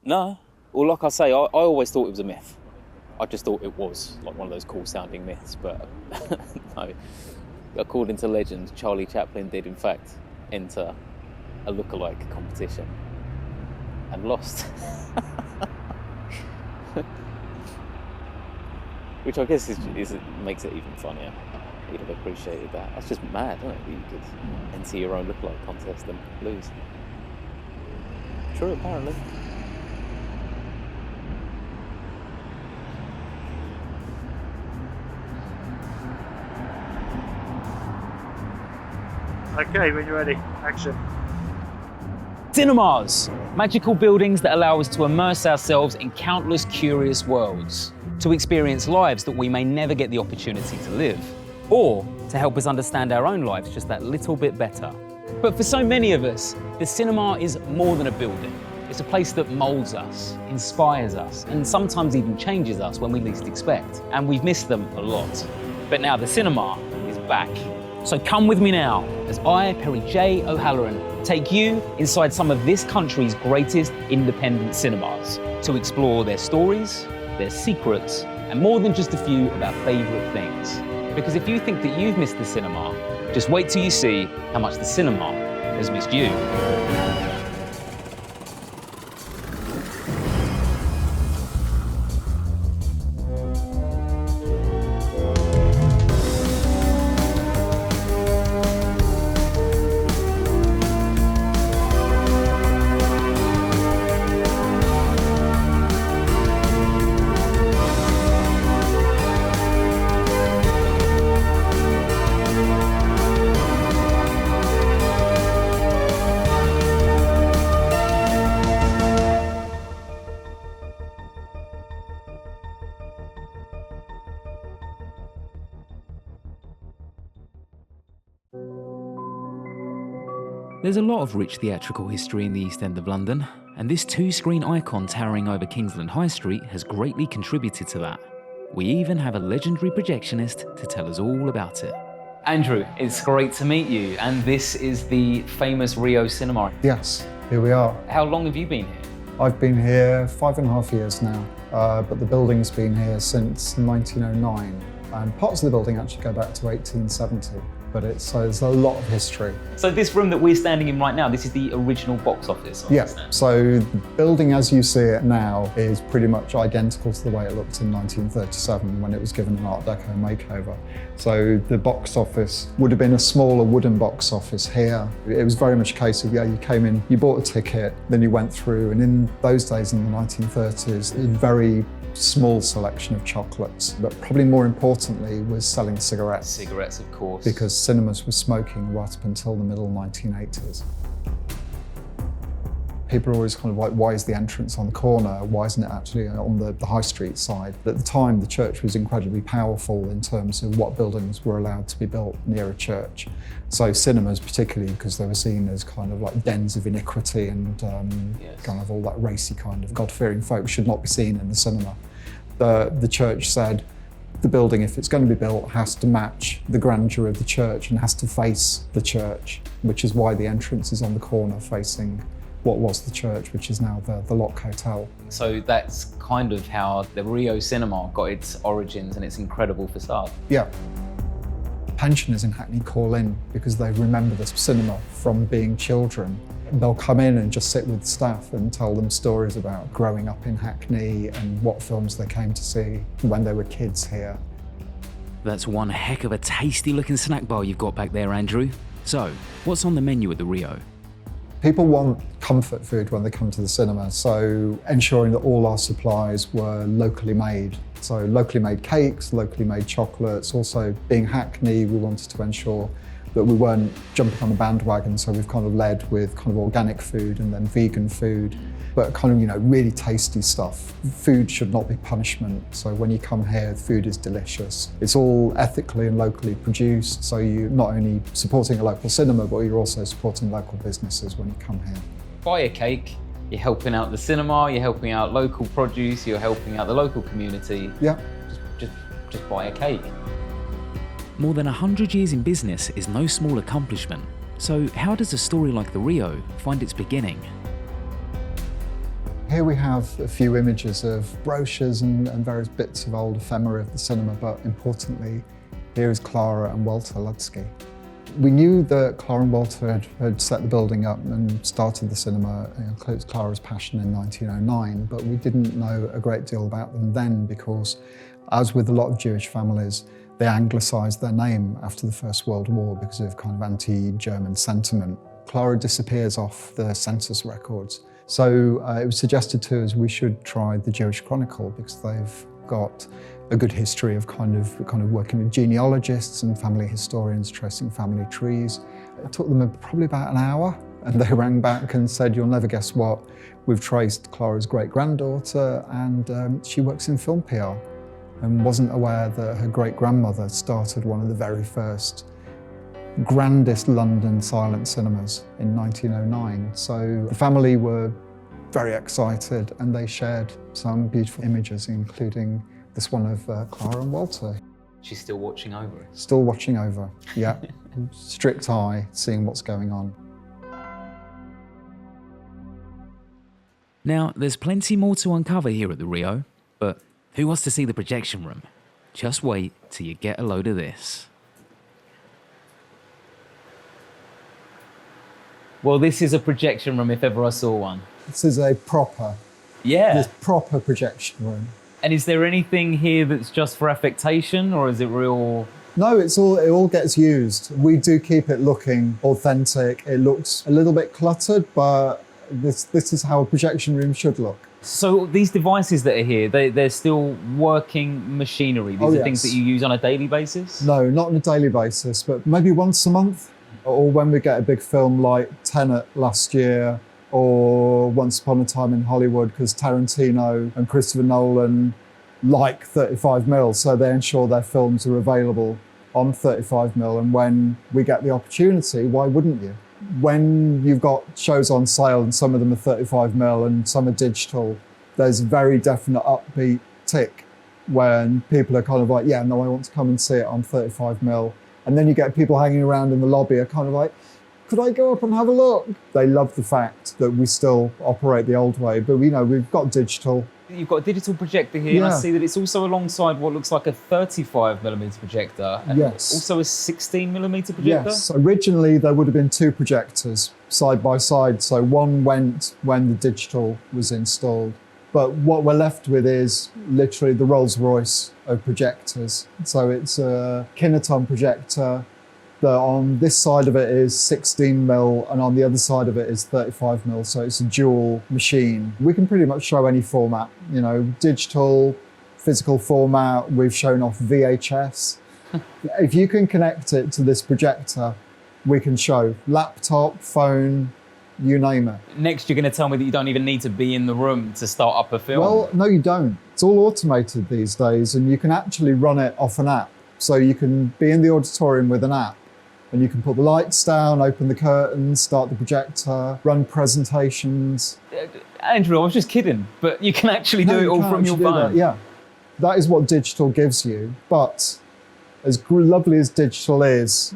No. Well, like I say, I always thought it was a myth. I just thought it was like one of those cool-sounding myths, but no. According to legend, Charlie Chaplin did in fact enter a lookalike competition and lost. Which I guess makes it even funnier. He'd have appreciated that. That's just mad, isn't it? You could enter your own lookalike contest and lose. True, apparently. Okay, when you're ready, action. Cinemas, magical buildings that allow us to immerse ourselves in countless curious worlds, to experience lives that we may never get the opportunity to live, or to help us understand our own lives just that little bit better. But for so many of us, the cinema is more than a building. It's a place that molds us, inspires us, and sometimes even changes us when we least expect. And we've missed them a lot. But now the cinema is back. So come with me now as I, Perry J. O'Halloran, take you inside some of this country's greatest independent cinemas to explore their stories, their secrets, and more than just a few of our favourite things. Because if you think that you've missed the cinema, just wait till you see how much the cinema has missed you. There's a lot of rich theatrical history in the East End of London, and this two-screen icon towering over Kingsland High Street has greatly contributed to that. We even have a legendary projectionist to tell us all about it. Andrew, it's great to meet you, and this is the famous Rio Cinema. Yes, here we are. How long have you been here? I've been here 5.5 years now, but the building's been here since 1909, and parts of the building actually go back to 1870. But there's a lot of history. So this room that we're standing in right now, this is the original box office, I understand. So the building as you see it now is pretty much identical to the way it looked in 1937 when it was given an Art Deco makeover. So the box office would have been a smaller wooden box office here. It was very much a case of, you came in, you bought a ticket, then you went through, and in those days in the 1930s, a very small selection of chocolates, but probably more importantly was selling cigarettes. Cigarettes, of course. Because cinemas were smoking right up until the middle 1980s. People are always kind of like, why is the entrance on the corner? Why isn't it actually on the high street side? At the time, the church was incredibly powerful in terms of what buildings were allowed to be built near a church. So cinemas, particularly because they were seen as kind of like dens of iniquity and kind of all that racy kind of God-fearing folk should not be seen in the cinema. The church said, the building, if it's going to be built, has to match the grandeur of the church and has to face the church, which is why the entrance is on the corner facing what was the church, which is now the Lock Hotel. So that's kind of how the Rio Cinema got its origins and its incredible facade. Yeah. Pensioners in Hackney call in because they remember the cinema from being children. They'll come in and just sit with staff and tell them stories about growing up in Hackney and what films they came to see when they were kids here. That's one heck of a tasty looking snack bar you've got back there, Andrew. So, what's on the menu at the Rio? People want comfort food when they come to the cinema, so ensuring that all our supplies were locally made. So locally made cakes, locally made chocolates. Also, being Hackney, we wanted to ensure that we weren't jumping on the bandwagon, so we've kind of led with kind of organic food and then vegan food, but kind of, really tasty stuff. Food should not be punishment, so when you come here, food is delicious. It's all ethically and locally produced, so you're not only supporting a local cinema, but you're also supporting local businesses when you come here. Buy a cake, you're helping out the cinema, you're helping out local produce, you're helping out the local community. Yeah. Just buy a cake. More than 100 years in business is no small accomplishment. So how does a story like the Rio find its beginning? Here we have a few images of brochures and various bits of old ephemera of the cinema, but importantly, here is Clara and Walter Ludsky. We knew that Clara and Walter had set the building up and started the cinema, it was Clara's passion in 1909, but we didn't know a great deal about them then because, as with a lot of Jewish families, they anglicised their name after the First World War because of kind of anti-German sentiment. Clara disappears off the census records. So it was suggested to us we should try the Jewish Chronicle because they've got a good history of kind of working with genealogists and family historians, tracing family trees. It took them probably about an hour, and they rang back and said, "You'll never guess what, we've traced Clara's great-granddaughter, and she works in film PR," and wasn't aware that her great-grandmother started one of the very first grandest London silent cinemas in 1909. So the family were very excited, and they shared some beautiful images, including this one of Clara and Walter. She's still watching over it. Still watching over, yeah. Strict eye, seeing what's going on. Now, there's plenty more to uncover here at the Rio, but who wants to see the projection room? Just wait till you get a load of this. Well, this is a projection room if ever I saw one. This is a proper, Yeah. proper projection room. And is there anything here that's just for affectation, or is it real? No, it all gets used. We do keep it looking authentic. It looks a little bit cluttered, but this is how a projection room should look. So these devices that are here, they're still working machinery. These are things that you use on a daily basis? No, not on a daily basis, but maybe once a month, or when we get a big film like Tenet last year, or Once Upon a Time in Hollywood, because Tarantino and Christopher Nolan like 35mm, so they ensure their films are available on 35mm, and when we get the opportunity, why wouldn't you? When you've got shows on sale and some of them are 35mm and some are digital, there's a very definite upbeat tick when people are kind of like, yeah, no, I want to come and see it on 35mm. And then you get people hanging around in the lobby are kind of like, could I go up and have a look? They love the fact that we still operate the old way, but we've got digital. You've got a digital projector here, and I see that it's also alongside what looks like a 35mm projector, and also a 16mm projector? Yes, originally there would have been two projectors side by side, so one went when the digital was installed. But what we're left with is literally the Rolls Royce of projectors. So it's a Kineton projector, that on this side of it is 16mm and on the other side of it is 35mm, so it's a dual machine. We can pretty much show any format, digital, physical format. We've shown off VHS. If you can connect it to this projector, we can show laptop, phone, you name it. Next, you're going to tell me that you don't even need to be in the room to start up a film. Well, no, you don't. It's all automated these days, and you can actually run it off an app. So you can be in the auditorium with an app, and you can put the lights down, open the curtains, start the projector, run presentations. Andrew, I was just kidding, but you can actually do it all from your phone. Yeah, that is what digital gives you. But as lovely as digital is,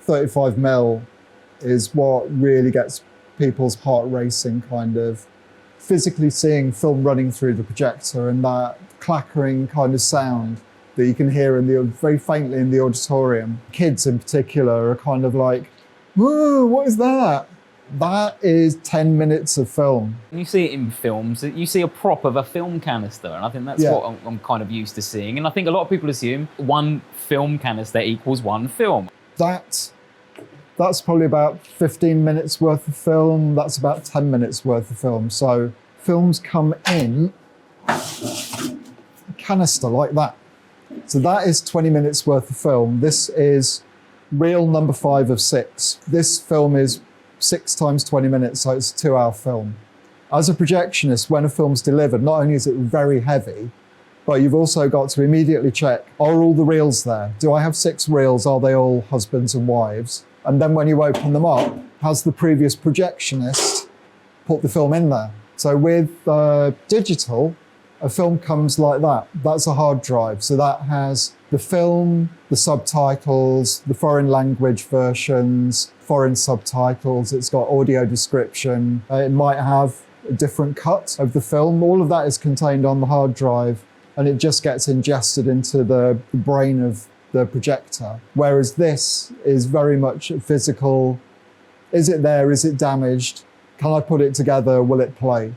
35mm is what really gets people's heart racing, kind of physically seeing film running through the projector and that clackering kind of sound that you can hear very faintly in the auditorium. Kids in particular are kind of like, whoa, what is that? That is 10 minutes of film. You see it in films, you see a prop of a film canister, and I think that's what I'm kind of used to seeing. And I think a lot of people assume one film canister equals one film. That's probably about 15 minutes worth of film. That's about 10 minutes worth of film. So films come in a canister like that. So that is 20 minutes worth of film. This is reel number 5 of 6. This film is 6 times 20 minutes, so it's a 2-hour film. As a projectionist, when a film's delivered, not only is it very heavy, but you've also got to immediately check, are all the reels there? Do I have 6 reels? Are they all husbands and wives? And then when you open them up, has the previous projectionist put the film in there? So with digital, a film comes like that. That's a hard drive. So that has the film, the subtitles, the foreign language versions, foreign subtitles. It's got audio description. It might have a different cut of the film. All of that is contained on the hard drive, and it just gets ingested into the brain of the projector. Whereas this is very much physical. Is it there? Is it damaged? Can I put it together? Will it play?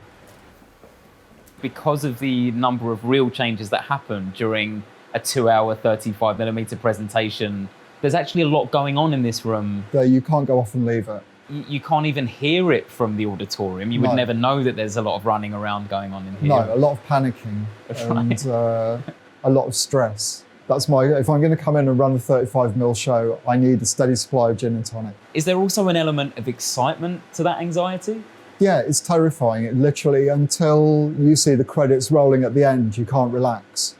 Because of the number of real changes that happen during a 2-hour 35mm presentation, there's actually a lot going on in this room. You can't go off and leave it. You can't even hear it from the auditorium. You would never know that there's a lot of running around going on in here. No, a lot of panicking and a lot of stress. That's if I'm going to come in and run a 35mm show, I need a steady supply of gin and tonic. Is there also an element of excitement to that anxiety? Yeah, it's terrifying. It literally, until you see the credits rolling at the end, you can't relax.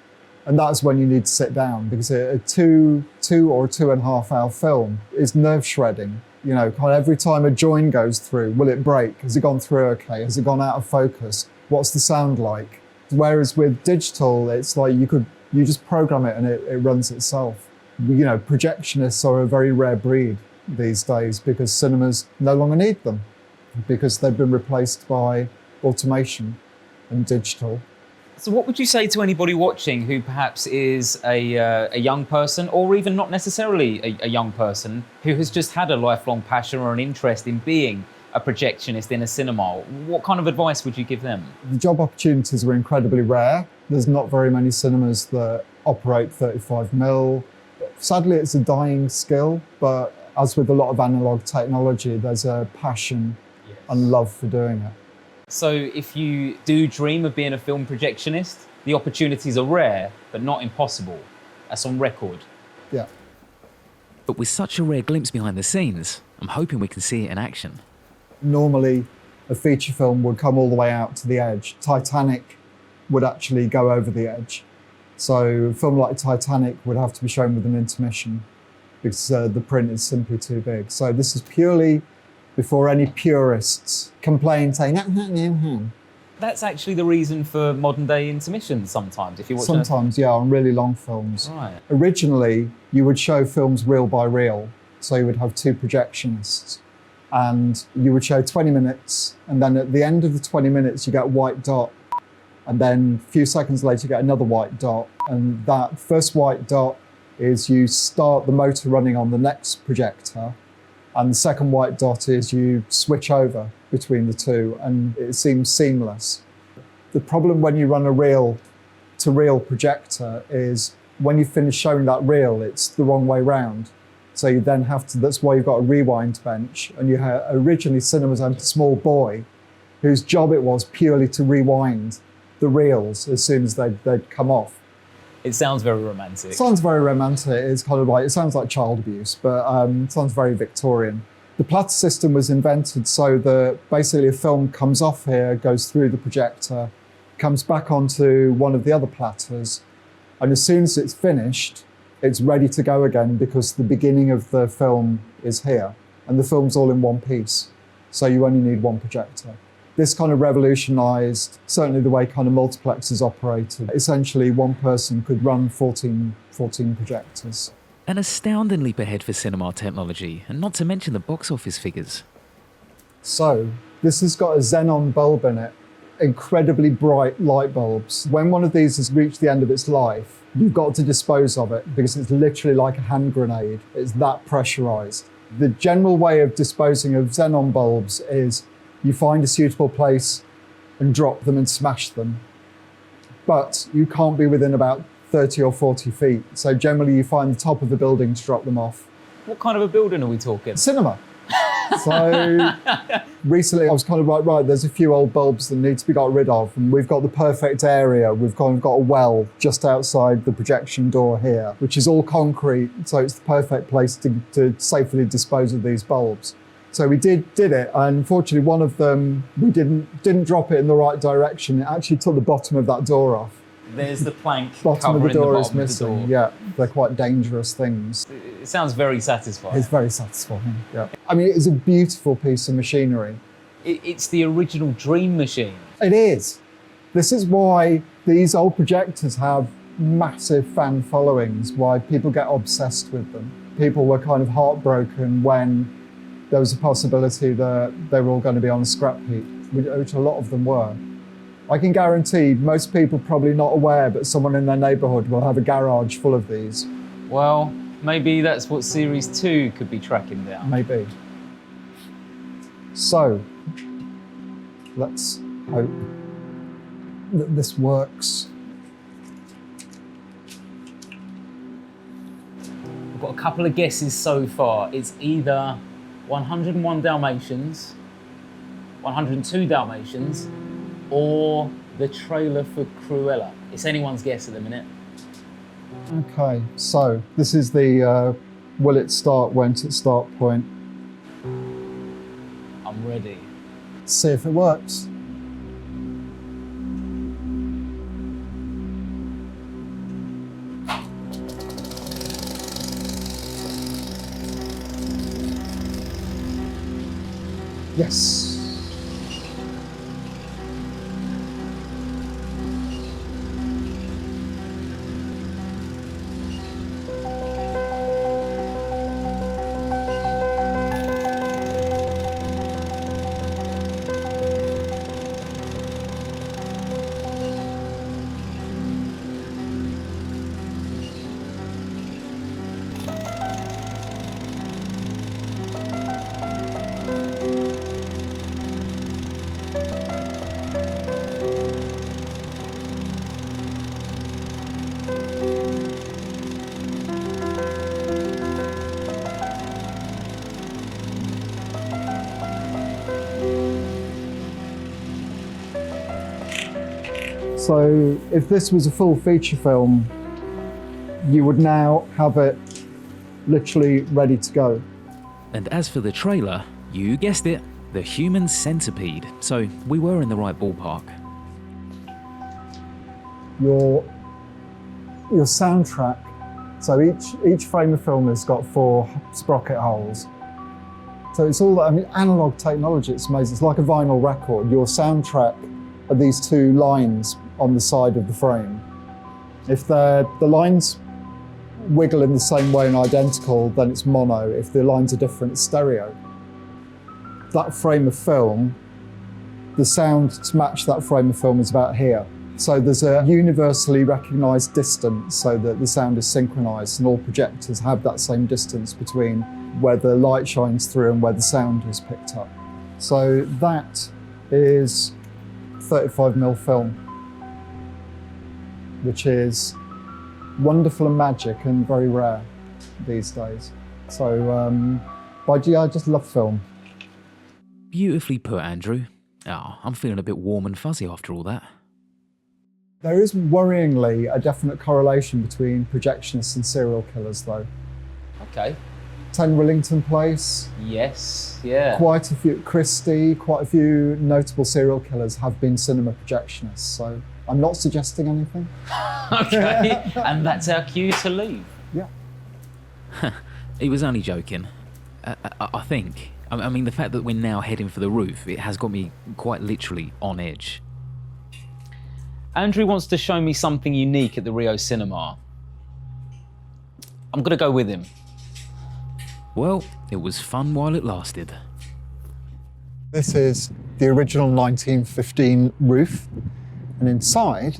And that's when you need to sit down, because a two or 2.5 hour film is nerve shredding. You know, kind of every time a join goes through, will it break? Has it gone through okay? Has it gone out of focus? What's the sound like? Whereas with digital, it's like you just program it and it runs itself. You know, projectionists are a very rare breed these days because cinemas no longer need them, because they've been replaced by automation and digital. So what would you say to anybody watching who perhaps is a young person, or even not necessarily a young person, who has just had a lifelong passion or an interest in being a projectionist in a cinema? What kind of advice would you give them? The job opportunities are incredibly rare. There's not very many cinemas that operate 35mm. Sadly, it's a dying skill, but as with a lot of analog technology, there's a passion and love for doing it. So if you do dream of being a film projectionist, the opportunities are rare, but not impossible. That's on record. Yeah. But with such a rare glimpse behind the scenes, I'm hoping we can see it in action. Normally, a feature film would come all the way out to the edge. Titanic would actually go over the edge. So a film like Titanic would have to be shown with an intermission because the print is simply too big. So this is purely before any purists complain, saying, no. That's actually the reason for modern day intermissions sometimes, if you watch Sometimes, yeah, on really long films. Right. Originally, you would show films reel by reel. So you would have 2 projectionists and you would show 20 minutes. And then at the end of the 20 minutes, you get a white dot. And then a few seconds later, you get another white dot. And that first white dot is you start the motor running on the next projector. And the second white dot is you switch over between the two, and it seems seamless. The problem when you run a reel-to-reel projector is when you finish showing that reel, it's the wrong way round. So you then have to, that's why you've got a rewind bench. And you had originally cinemas had a small boy whose job it was purely to rewind the reels as soon as they'd come off. It sounds very romantic. It sounds very romantic. It's kind of like, it sounds like child abuse, but it sounds very Victorian. The platter system was invented so that basically a film comes off here, goes through the projector, comes back onto one of the other platters, and as soon as it's finished, it's ready to go again because the beginning of the film is here, and the film's all in one piece, so you only need one projector. This kind of revolutionised certainly the way kind of multiplexes operated. Essentially, one person could run 14 projectors. An astounding leap ahead for cinema technology, and not to mention the box office figures. So, this has got a xenon bulb in it, incredibly bright light bulbs. When one of these has reached the end of its life, you've got to dispose of it because it's literally like a hand grenade. It's that pressurised. The general way of disposing of xenon bulbs is you find a suitable place and drop them and smash them. But you can't be within about 30 or 40 feet. So generally you find the top of the building to drop them off. What kind of a building are we talking? Cinema. So recently I was kind of like, right, there's a few old bulbs that need to be got rid of, and we've got the perfect area. We've kind of got a well just outside the projection door here, which is all concrete. So it's the perfect place to safely dispose of these bulbs. So we did it, and unfortunately one of them, we didn't drop it in the right direction. It actually took the bottom of that door off. There's the plank Bottom of the door is missing. missing, yeah. They're quite dangerous things. It sounds very satisfying. It's very satisfying, yeah. I mean, it is a beautiful piece of machinery. It's the original dream machine. It is. This is why these old projectors have massive fan followings, why people get obsessed with them. People were kind of heartbroken when there was a possibility that they were all going to be on a scrap heap. which a lot of them were. I can guarantee most people probably not aware, but someone in their neighbourhood will have a garage full of these. Well, maybe that's what Series 2 could be tracking down. Maybe. So, let's hope that this works. I've got a couple of guesses so far. It's either 101 Dalmatians, 102 Dalmatians, or the trailer for Cruella. It's anyone's guess at the minute. Okay, so this is the will it start, when's it start point. I'm ready. See if it works. Yes. So if this was a full feature film, you would now have it literally ready to go. And as for the trailer, you guessed it, the human centipede. So we were in the right ballpark. Your soundtrack, so each frame of film has got 4 sprocket holes. So it's all, I mean, analog technology, it's amazing. It's like a vinyl record. Your soundtrack are these 2 lines on the side of the frame. If the lines wiggle in the same way and identical, then it's mono. If the lines are different, it's stereo. That frame of film, the sound to match that frame of film is about here. So there's a universally recognised distance so that the sound is synchronised, and all projectors have that same distance between where the light shines through and where the sound is picked up. So that is 35mm film, which is wonderful and magic and very rare these days. So, but yeah, I just love film. Beautifully put, Andrew. Oh, I'm feeling a bit warm and fuzzy after all that. There is worryingly a definite correlation between projectionists and serial killers, though. Okay. 10 Rillington Place. Yes, yeah. Quite a few, Christie, quite a few notable serial killers have been cinema projectionists, so I'm not suggesting anything. Okay, and that's our cue to leave. Yeah. He was only joking. I think. I mean, the fact that we're now heading for the roof, it has got me quite literally on edge. Andrew wants to show me something unique at the Rio Cinema. I'm gonna go with him. Well, it was fun while it lasted. This is the original 1915 roof, and inside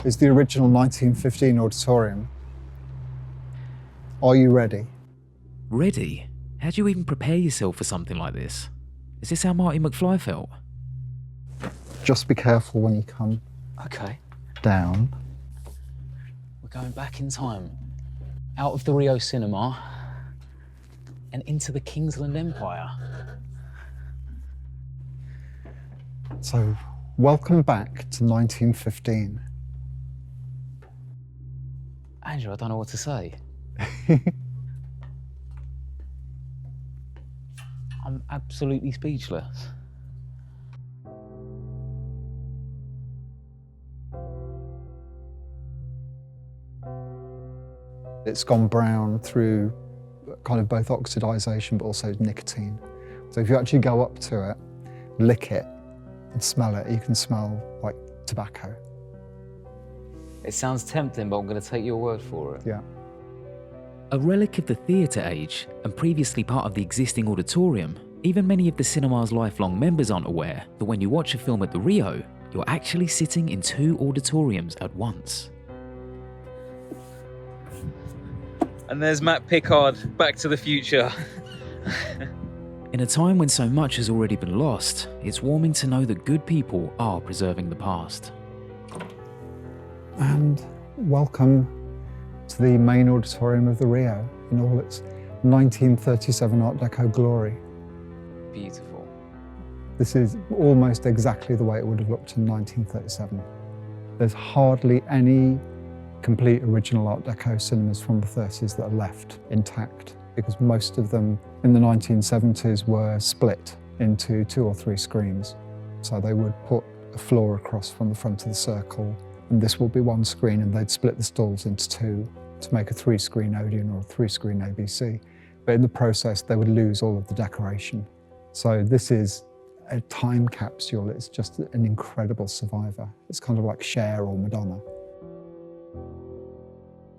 is the original 1915 auditorium. Are you ready? Ready? How do you even prepare yourself for something like this? Is this how Marty McFly felt? Just be careful when you come Okay. down. We're going back in time. Out of the Rio Cinema and into the Kingsland Empire. So, welcome back to 1915. Andrew, I don't know what to say. I'm absolutely speechless. It's gone brown through kind of both oxidization but also nicotine. So if you actually go up to it, lick it and smell it, you can smell like tobacco. It sounds tempting, but I'm going to take your word for it. Yeah. A relic of the theatre age and previously part of the existing auditorium, Even many of the cinema's lifelong members aren't aware that when you watch a film at the Rio, you're actually sitting in 2 auditoriums at once. And there's Matt Pickard, Back to the Future. In a time when so much has already been lost, it's warming to know that good people are preserving the past. And welcome to the main auditorium of the Rio in all its 1937 Art Deco glory. Beautiful. This is almost exactly the way it would have looked in 1937. There's hardly any complete original Art Deco cinemas from the 30s that are left intact, because most of them in the 1970s were split into 2 or 3 screens. So they would put a floor across from the front of the circle, and this would be 1 screen, and they'd split the stalls into 2 to make a 3-screen Odeon or a 3-screen ABC. But in the process, they would lose all of the decoration. So this is a time capsule. It's just an incredible survivor. It's kind of like Cher or Madonna.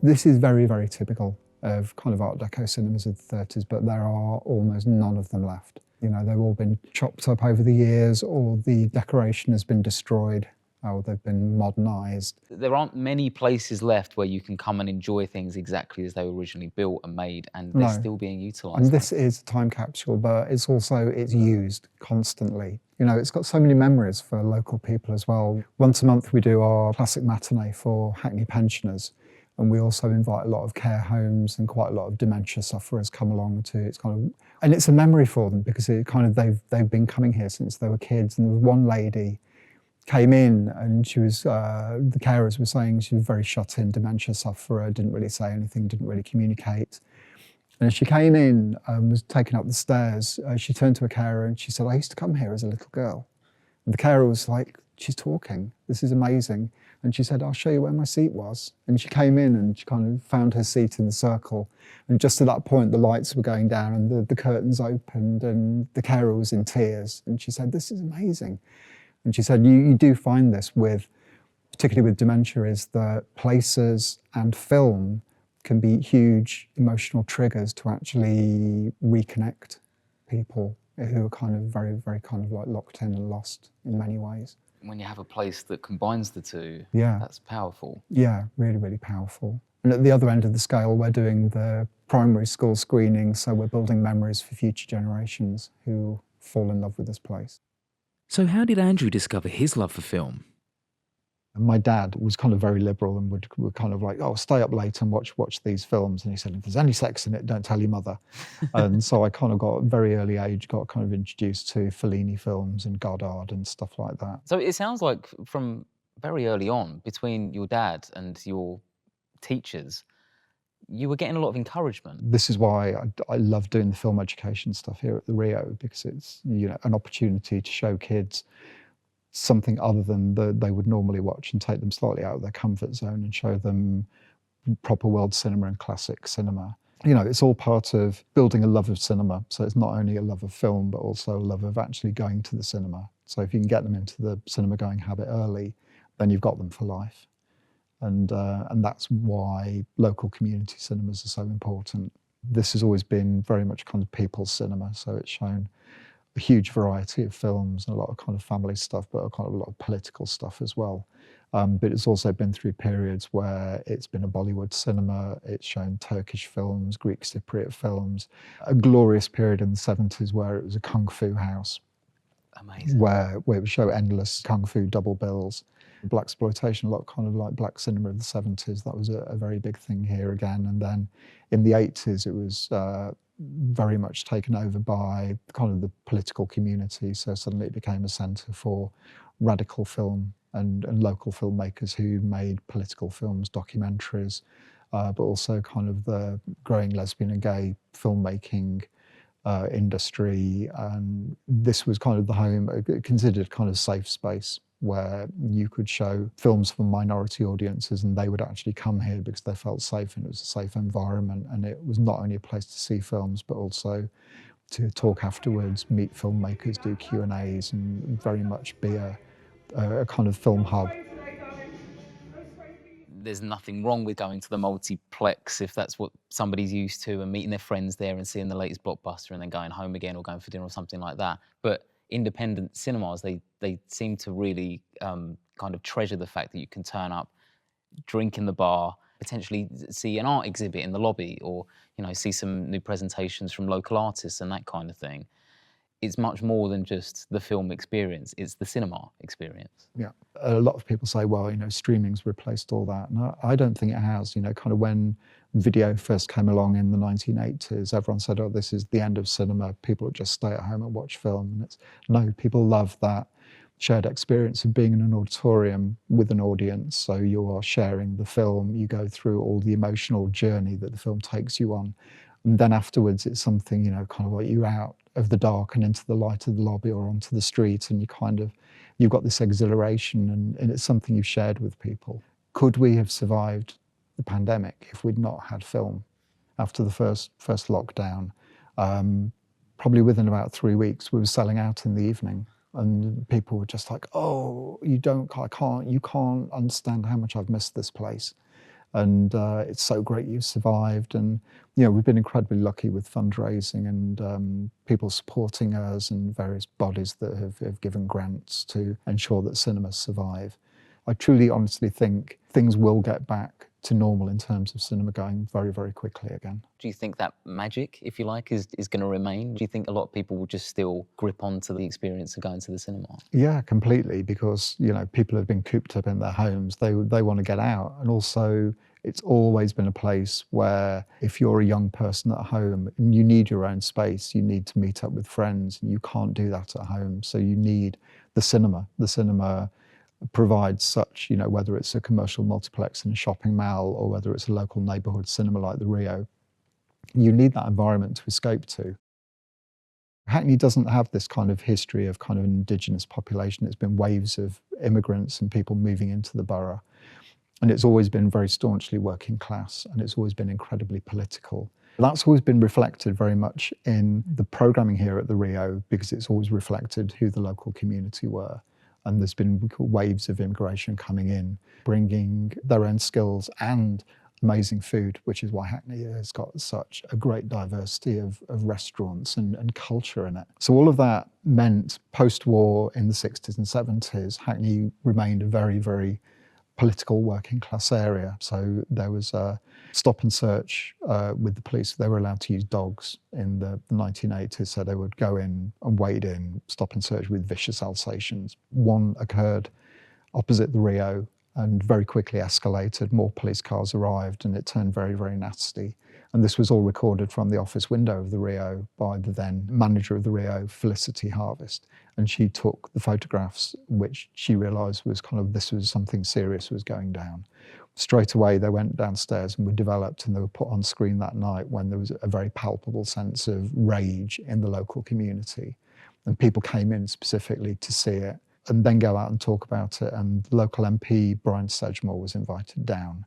This is very, very typical of kind of Art Deco cinemas of the 30s, but there are almost none of them left. You know, they've all been chopped up over the years, or the decoration has been destroyed, or they've been modernised. There aren't many places left where you can come and enjoy things exactly as they were originally built and made, and they're still being utilised. And this is a time capsule, but it's used constantly. You know, it's got so many memories for local people as well. Once a month we do our classic matinee for Hackney pensioners, and we also invite a lot of care homes, and quite a lot of dementia sufferers come along too. And it's a memory for them, because they've been coming here since they were kids. And there was one lady came in, and she was, the carers were saying she was very shut in, dementia sufferer, didn't really say anything, didn't really communicate. And as she came in and was taken up the stairs, she turned to a carer and she said, "I used to come here as a little girl." And the carer was like, "She's talking, this is amazing." And she said, "I'll show you where my seat was." And she came in and she kind of found her seat in the circle. And just at that point, the lights were going down and the curtains opened, and the carer was in tears. And she said, "This is amazing." And she said, you do find this particularly with dementia, is that places and film can be huge emotional triggers to actually reconnect people who are kind of very, very kind of like locked in and lost in many ways. When you have a place that combines the two, yeah, that's powerful. Yeah, really, really powerful. And at the other end of the scale, we're doing the primary school screening, so we're building memories for future generations who fall in love with this place. So how did Andrew discover his love for film? And my dad was kind of very liberal and would kind of like, "Oh, stay up late and watch these films." And he said, "If there's any sex in it, don't tell your mother." And so I kind of got, at a very early age, got kind of introduced to Fellini films and Godard and stuff like that. So it sounds like from very early on, between your dad and your teachers, you were getting a lot of encouragement. This is why I love doing the film education stuff here at the Rio, because it's, you know, an opportunity to show kids something other than they would normally watch, and take them slightly out of their comfort zone and show them proper world cinema and classic cinema. You know, it's all part of building a love of cinema. So it's not only a love of film, but also a love of actually going to the cinema. So if you can get them into the cinema going habit early, then you've got them for life. And that's why local community cinemas are so important. This has always been very much kind of people's cinema, so it's shown a huge variety of films and a lot of kind of family stuff, but kind of a lot of political stuff as well. But it's also been through periods where it's been a Bollywood cinema, it's shown Turkish films, Greek Cypriot films, a glorious period in the 70s where it was a kung fu house. Amazing. Where it would show endless kung fu double bills. Blaxploitation, a lot kind of like black cinema of the 70s, that was a very big thing here again. And then in the 80s, it was very much taken over by kind of the political community. So suddenly it became a centre for radical film and local filmmakers who made political films, documentaries, but also kind of the growing lesbian and gay filmmaking industry. And this was kind of the home, considered kind of safe space, where you could show films for minority audiences and they would actually come here because they felt safe and it was a safe environment. And it was not only a place to see films, but also to talk afterwards, meet filmmakers, do Q&As, and very much be a kind of film hub. there's nothing wrong with going to the multiplex if that's what somebody's used to, and meeting their friends there and seeing the latest blockbuster and then going home again or going for dinner or something like that. But independent cinemas, they seem to really kind of treasure the fact that you can turn up, drink in the bar, potentially see an art exhibit in the lobby, or see some new presentations from local artists and that kind of thing. It's much more than just the film experience, it's the cinema experience. Yeah, a lot of people say, well, streaming's replaced all that. And I don't think it has. Kind of when video first came along in the 1980s, everyone said, oh, this is the end of cinema. People would just stay at home and watch film. And no, people love that shared experience of being in an auditorium with an audience. So you are sharing the film, you go through all the emotional journey that the film takes you on. And then afterwards, it's something, kind of like you're out of the dark and into the light of the lobby or onto the street, and you've got this exhilaration, and it's something you've shared with people. Could we have survived the pandemic if we'd not had film after the first lockdown? Probably within about 3 weeks, we were selling out in the evening, and people were just like, oh, you can't understand how much I've missed this place. And it's so great you survived. And we've been incredibly lucky with fundraising and people supporting us, and various bodies that have given grants to ensure that cinemas survive. I truly honestly think things will get back to normal in terms of cinema going very, very quickly again. Do you think that magic, if you like, is going to remain? Do you think a lot of people will just still grip onto the experience of going to the cinema? Yeah, completely, because people have been cooped up in their homes. They want to get out, and also it's always been a place where if you're a young person at home, you need your own space, you need to meet up with friends, and you can't do that at home. So you need the cinema. The cinema provides such, whether it's a commercial multiplex in a shopping mall or whether it's a local neighbourhood cinema like the Rio, you need that environment to escape to. Hackney doesn't have this kind of history of kind of an indigenous population. It's been waves of immigrants and people moving into the borough. And it's always been very staunchly working class, and it's always been incredibly political. That's always been reflected very much in the programming here at the Rio, because it's always reflected who the local community were. And there's been waves of immigration coming in, bringing their own skills and amazing food, which is why Hackney has got such a great diversity of restaurants and culture in it. So all of that meant post-war in the 60s and 70s, Hackney remained a very, very political working class area. So there was a stop and search with the police. They were allowed to use dogs in the 1980s. So they would go in and wade in, stop and search with vicious Alsatians. One occurred opposite the Rio and very quickly escalated. More police cars arrived and it turned very, very nasty. And this was all recorded from the office window of the Rio by the then manager of the Rio, Felicity Harvest. And she took the photographs, which she realised was this was something serious was going down. Straight away, they went downstairs and were developed, and they were put on screen that night when there was a very palpable sense of rage in the local community. And people came in specifically to see it and then go out and talk about it. And the local MP, Brian Sedgemore, was invited down.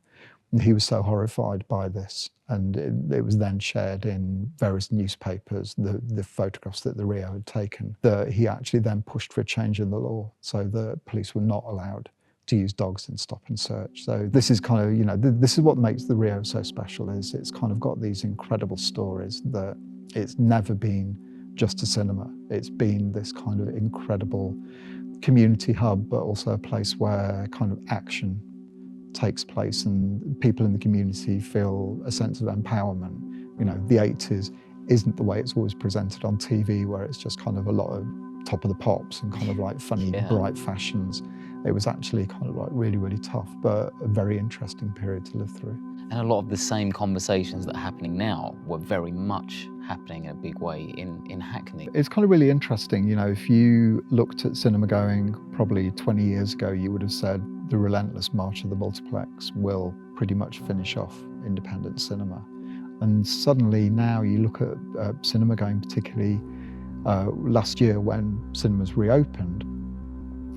And he was so horrified by this, and it was then shared in various newspapers, the photographs that the Rio had taken, that he actually then pushed for a change in the law. So the police were not allowed to use dogs in stop and search. So this is this is what makes the Rio so special, is it's got these incredible stories, that it's never been just a cinema. It's been this kind of incredible community hub, but also a place where action takes place and people in the community feel a sense of empowerment. The 80s isn't the way it's always presented on TV, where it's just a lot of top of the pops and funny, bright fashions. It was actually really, really tough, but a very interesting period to live through. And a lot of the same conversations that are happening now were very much happening in a big way in Hackney. It's really interesting, if you looked at cinema going probably 20 years ago, you would have said the relentless march of the multiplex will pretty much finish off independent cinema. And suddenly now you look at cinema going, particularly last year when cinemas reopened,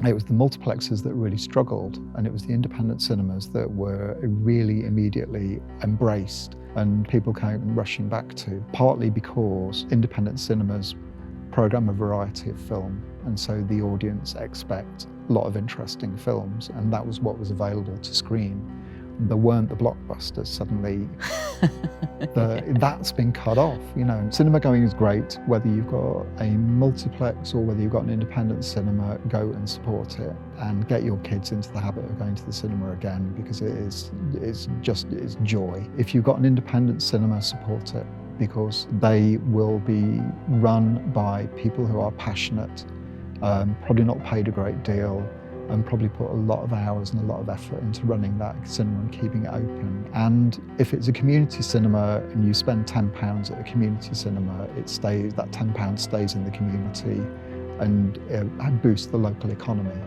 it was the multiplexes that really struggled, and it was the independent cinemas that were really immediately embraced and people came rushing back to, partly because independent cinemas program a variety of film, and so the audience expect a lot of interesting films, and that was what was available to screen. there weren't the blockbusters. Suddenly that's been cut off. You know, cinema going is great, whether you've got a multiplex or whether you've got an independent cinema. Go and support it and get your kids into the habit of going to the cinema again, because it's joy. If you've got an independent cinema, support it, because they will be run by people who are passionate, probably not paid a great deal, and probably put a lot of hours and a lot of effort into running that cinema and keeping it open. And if it's a community cinema and you spend £10 at a community cinema, that £10 stays in the community and it boosts the local economy.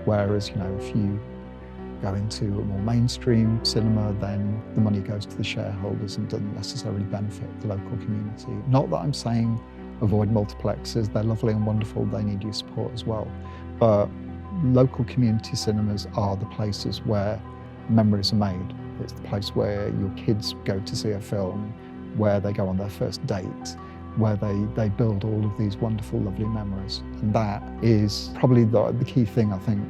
Whereas, you know, if you go into a more mainstream cinema, then the money goes to the shareholders and doesn't necessarily benefit the local community. Not that I'm saying avoid multiplexes, they're lovely and wonderful, they need your support as well. But local community cinemas are the places where memories are made. It's the place where your kids go to see a film, where they go on their first date, where they build all of these wonderful, lovely memories. And that is probably the key thing I think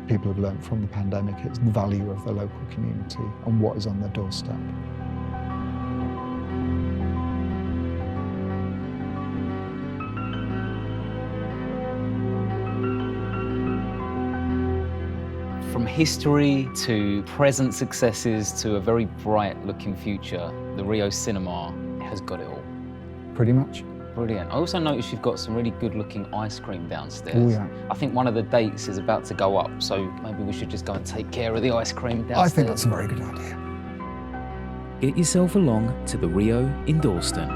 people have learned from the pandemic. It's the value of the local community and what is on their doorstep. From history to present successes to a very bright looking future, the Rio Cinema has got it all. Pretty much. Brilliant. I also noticed you've got some really good looking ice cream downstairs. Oh yeah. I think one of the dates is about to go up, so maybe we should just go and take care of the ice cream downstairs. I think that's a very good idea. Get yourself along to the Rio in Dalston.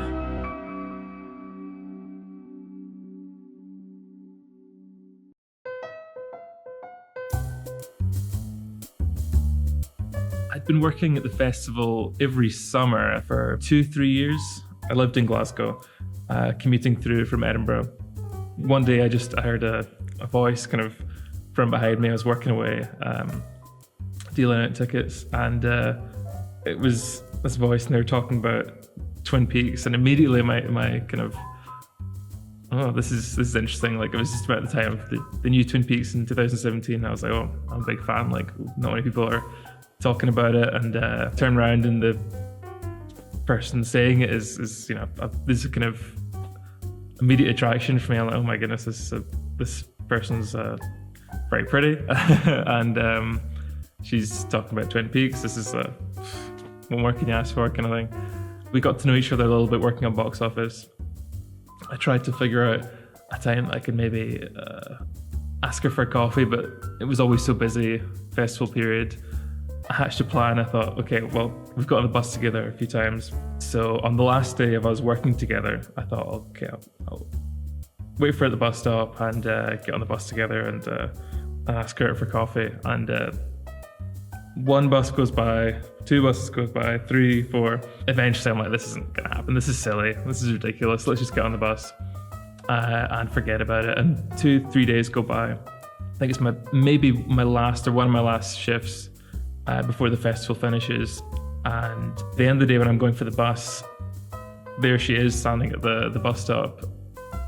I'd been working at the festival every summer for 2-3 years. I lived in Glasgow, commuting through from Edinburgh. One day I heard a voice kind of from behind me. I was working away, dealing out tickets, and it was this voice, and they were talking about Twin Peaks, and immediately my kind of, oh, this is interesting. Like, it was just about the time of the new Twin Peaks in 2017. I was like, oh, I'm a big fan. Like, not many people are talking about it, and turn around, and the person saying it is you know, this kind of immediate attraction for me. I'm like, oh my goodness, this person's very pretty, and she's talking about Twin Peaks. This is what more can you ask for, kind of thing. We got to know each other a little bit working on box office. I tried to figure out a time I could maybe ask her for a coffee, but it was always so busy, festival period. I hatched a plan. I thought, okay, well, we've got on the bus together a few times. So on the last day of us working together, I thought, okay, I'll wait for her at the bus stop and get on the bus together and ask her for coffee. And one bus goes by, 2 buses goes by, 3, 4. Eventually I'm like, this isn't gonna happen. This is silly. This is ridiculous. Let's just get on the bus and forget about it. And 2-3 days go by. I think it's maybe my last or one of my last shifts before the festival finishes, and at the end of the day when I'm going for the bus, there she is standing at the bus stop.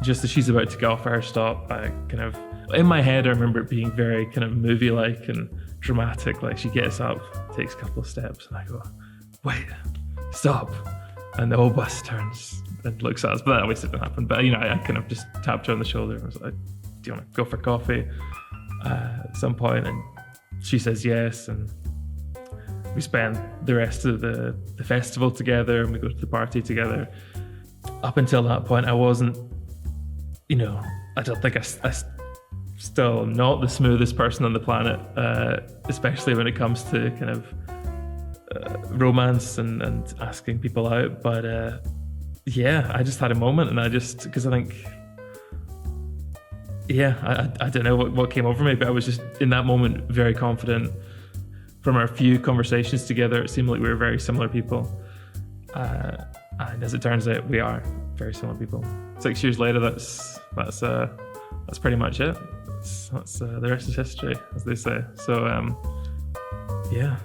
Just as she's about to get off at her stop, I kind of, in my head I remember it being very kind of movie-like and dramatic. Like, she gets up, takes a couple of steps, and I go, wait, stop, and the whole bus turns and looks at us. But that obviously didn't happen. But you know, I kind of just tapped her on the shoulder and was like, do you want to go for coffee at some point? And she says yes, and we spend the rest of the festival together, and we go to the party together. Up until that point, I wasn't, you know, I don't think I still not the smoothest person on the planet, especially when it comes to kind of romance and asking people out. But yeah, I just had a moment, and because I think, yeah, I don't know what came over me, but I was just in that moment very confident. From our few conversations together, it seemed like we were very similar people. And as it turns out, we are very similar people. 6 years later, that's pretty much it. That's the rest is history, as they say. So yeah.